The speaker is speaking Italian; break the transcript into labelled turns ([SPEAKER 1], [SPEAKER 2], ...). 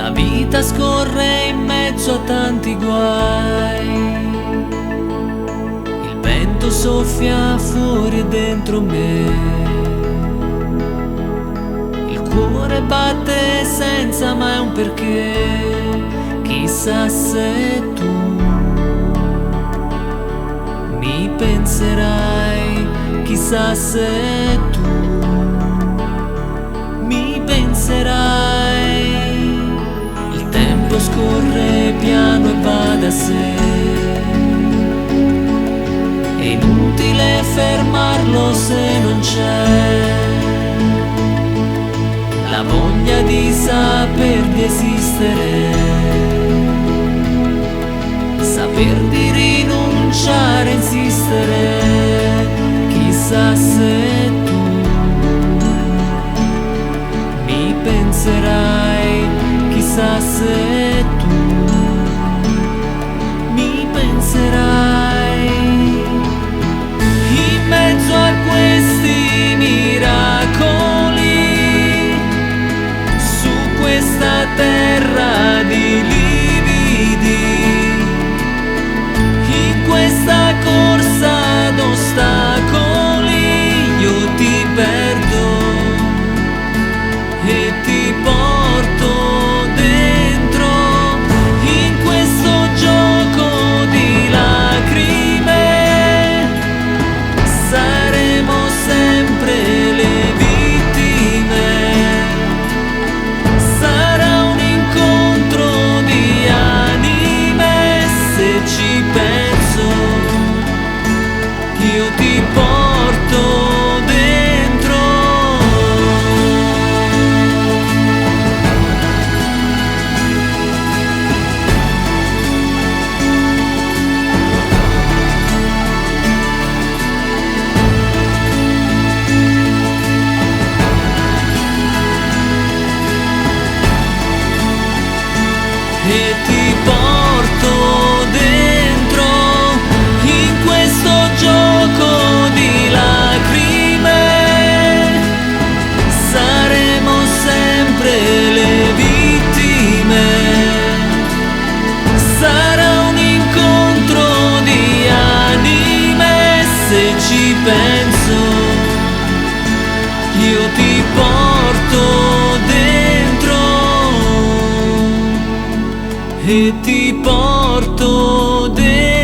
[SPEAKER 1] La vita scorre in mezzo a tanti guai, il vento soffia fuori e dentro me, il cuore batte senza mai un perché. Chissà se tu mi penserai, chissà se tu mi penserai. Il tempo scorre piano e va da sé, è inutile fermarlo se non c'è la voglia di saper di esistere, saper di rinunciare, insistere. Chissà se tu mi penserai, chissà se tu mi penserai. In mezzo a questi miracoli, su questa terra di lividi, in questa corsa d'ostacoli, io ti perdo e ti porto dentro, in questo gioco di lacrime. Saremo sempre le vittime, sarà un incontro di anime. Se ci penso, io ti porto dentro. E ti porto dentro, in questo gioco di lacrime. Saremo sempre le vittime, sarà un incontro di anime. Se ci penso, io ti porto dentro e ti porto dentro.